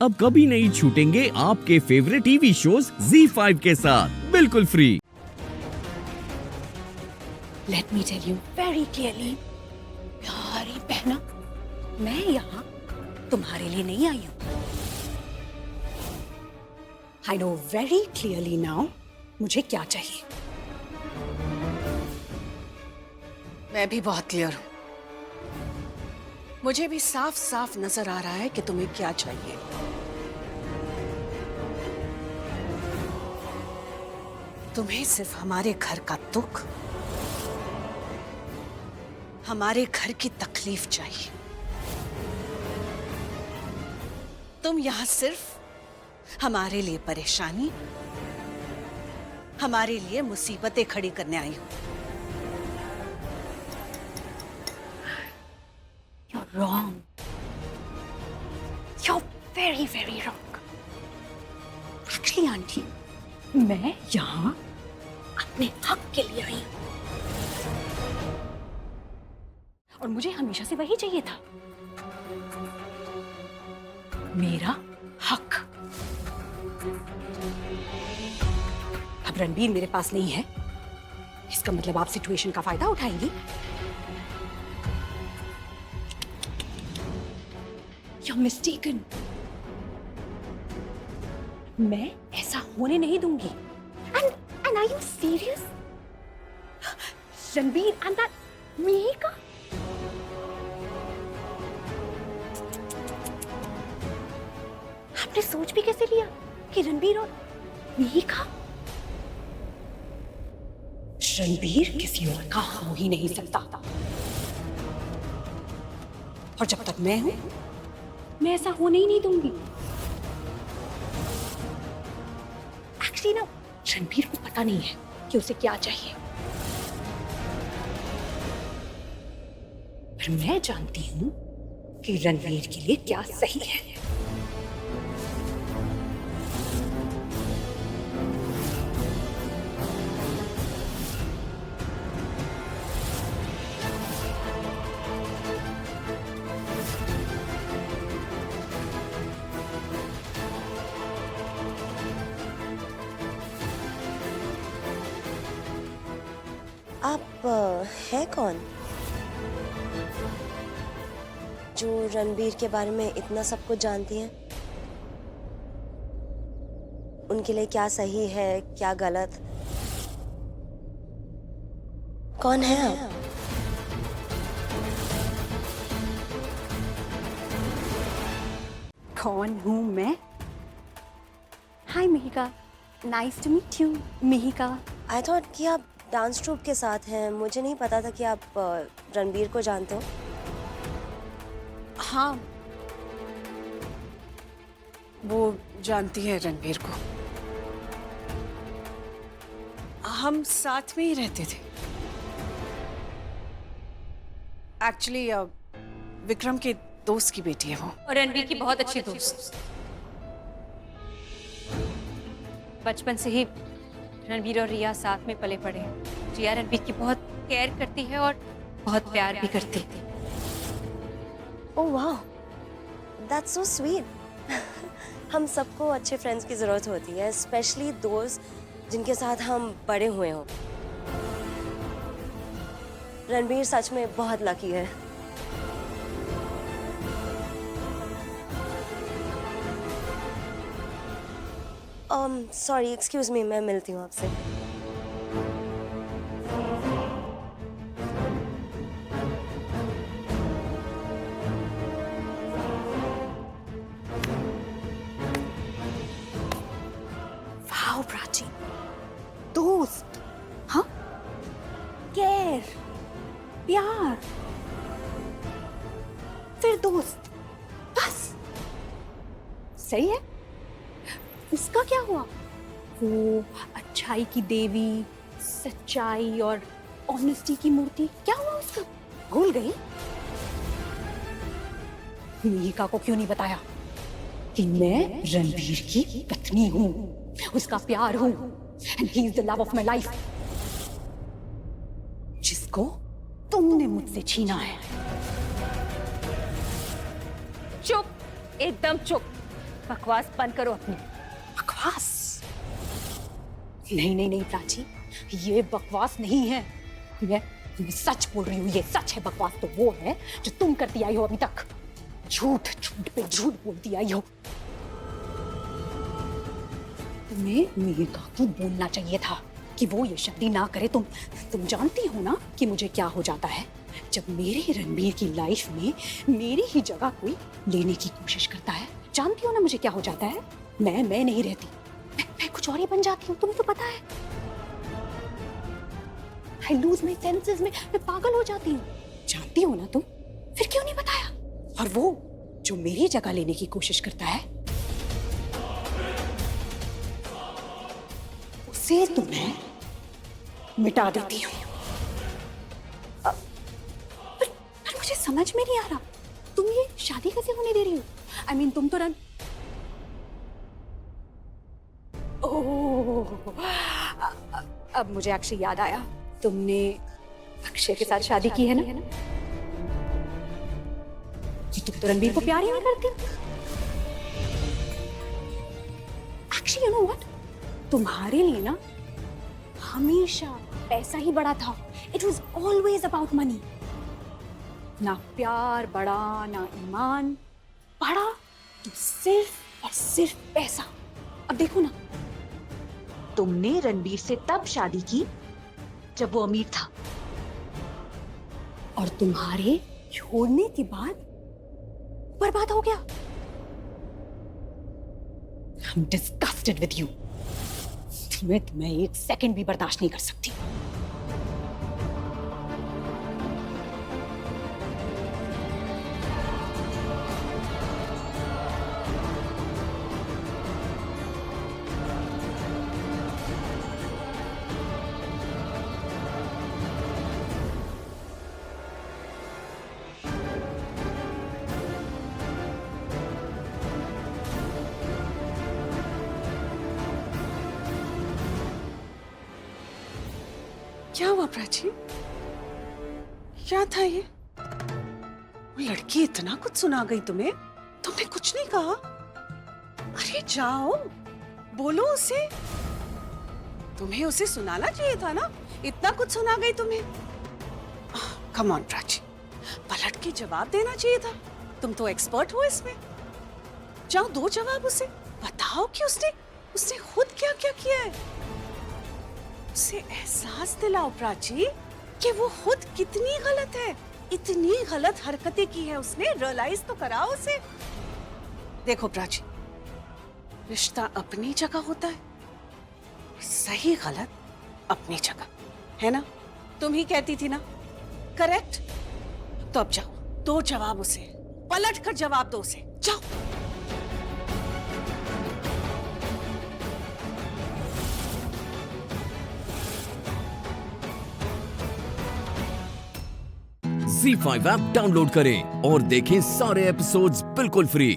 अब कभी नहीं छूटेंगे आपके फेवरेट टीवी शोज ZEE5 के साथ बिल्कुल free. Let me tell you very clearly, प्यारी बहना, मैं यहाँ तुम्हारे लिए नहीं आई हूँ। I know very clearly now मुझे क्या चाहिए। मैं भी बहुत क्लियर हूँ। मुझे भी साफ साफ नजर आ रहा है कि तुम्हें क्या चाहिए। तुम्हें सिर्फ हमारे घर का दुख, हमारे घर की तकलीफ चाहिए। तुम यहां सिर्फ हमारे लिए परेशानी, हमारे लिए मुसीबतें खड़ी करने आई हो। You're wrong. You're very, very wrong. Actually, aunty, मैं यहाँ अपने हक के लिए आई हूँ। और मुझे हमेशा से वही चाहिए था, मेरा हक। अब रणबीर मेरे पास नहीं है, इसका मतलब आप सिचुएशन का फायदा उठाएंगी। You're mistaken. मैं ऐसा होने नहीं दूंगी। And are you serious? Ranbir and that Mihika? आपने सोच भी कैसे लिया कि रणबीर और Mihika? रणबीर किसी और का हो ही नहीं सकता। और जब तक मैं हूं, मैं ऐसा होने ही नहीं दूंगी। एक्चुअली ना, रणबीर को पता नहीं है कि उसे क्या चाहिए, पर मैं जानती हूं कि रणबीर के लिए क्या सही है। आप है कौन जो रणबीर के बारे में इतना सब कुछ जानती हैं? उनके लिए क्या सही है, क्या गलत? कौन है आप? कौन हूं मैं? Hi Mihika, nice to meet you. Mihika, I thought कि आप डांस ट्रूप के साथ हैं। मुझे नहीं पता था कि आप रणबीर को जानते हो। हाँ, वो जानती है रणबीर को। हम साथ में ही रहते थे। एक्चुअली विक्रम के दोस्त की बेटी है वो। और रणबीर की बहुत अच्छी दोस्त। बचपन से ही रणबीर और रिया साथ में पले पड़े हैं। रिया रणबीर की बहुत केयर करती है और बहुत प्यार भी करती है। ओह वाह, दैट्स सो स्वीट। हम सबको अच्छे फ्रेंड्स की जरूरत होती है, स्पेशली दोस्त जिनके साथ हम बड़े हुए हों। रणबीर सच में बहुत लकी है। सॉरी, एक्सक्यूज मी, मैं मिलती हूँ आपसे। वाओ प्राची, दोस्त, हाँ, केयर, प्यार, फिर दोस्त, बस सही है। उसका क्या हुआ? वो अच्छाई की देवी, सच्चाई और ऑनेस्टी की मूर्ति, क्या हुआ उसका? भूल गई? मिहिका को क्यों नहीं बताया कि मैं रणबीर की पत्नी हूं, उसका प्यार हूं, and he is the love of my life, जिसको तुमने मुझसे छीना है। चुप, एकदम चुप। बकवास बंद करो अपनी। बकवास? नहीं नहीं नहीं प्राची, ये बकवास नहीं है। मैं सच बोल रही हूँ, ये सच है। बकवास तो वो है जो तुम करती आई हो अभी तक। झूठ झूठ पे झूठ बोलती आई हो। तुम्हें मेरे को बोलना चाहिए था कि वो ये शादी ना करे। तुम जानती हो ना कि मुझे क्या हो जाता है जब मेरे रणबीर की लाइफ में मेरी ही जगह कोई लेने की कोशिश करता है। जानती हो ना मुझे क्या हो जाता है? मैं नहीं रहती, मैं कुछ और ही बन जाती हूँ। तुम्हें तो पता है। I lose my senses में मैं पागल हो जाती हूँ। जानती हो ना तुम? फिर क्यों नहीं बताया? और वो जो मेरी जगह लेने की कोशिश करता है, उसे तो मैं मिटा देती हूँ। पर मुझे समझ में नहीं आ रहा, तुम ये शादी कैसे होने दे रही हो? I mean, तुम तो ओह, अब मुझे एक्चुअली याद आया, तुमने अक्षय के साथ शादी की है ना? कि तुम तो रणबीर को प्यार ही नहीं करती। एक्चुअली यू नो व्हाट, तुम्हारे लिए ना हमेशा पैसा ही बड़ा था। It was always about money. ना प्यार बड़ा, ना ईमान बड़ा, तो सिर्फ और सिर्फ पैसा। अब देखो ना, तुमने रणबीर से तब शादी की जब वो अमीर था, और तुम्हारे छोड़ने के बाद बर्बाद हो गया। I'm disgusted with you. मैं एक सेकंड भी बर्दाश्त नहीं कर सकती। क्या हुआ प्राची? क्या था ये? वो लड़की इतना कुछ सुना गई तुम्हें, तुमने कुछ नहीं कहा? अरे जाओ, बोलो उसे। तुम्हें उसे सुनाना चाहिए था ना, इतना कुछ सुना गई तुम्हें। कम ऑन प्राची, पलट के जवाब देना चाहिए था। तुम तो एक्सपर्ट हो इसमें। जाओ दो जवाब उसे, बताओ कि उसने खुद क्या क्या किया है। उसे एहसास दिलाओ प्राची कि वो खुद कितनी गलत है। इतनी गलत हरकतें की है उसने, रियलाइज तो कराओ उसे। देखो प्राची, रिश्ता अपनी जगह होता है, सही गलत अपनी जगह, है ना? तुम ही कहती थी ना, करेक्ट? तो अब जाओ, दो जवाब उसे, पलट कर जवाब दो उसे, जाओ। Z5 ऐप डाउनलोड करें और देखें सारे एपिसोड्स बिल्कुल फ्री।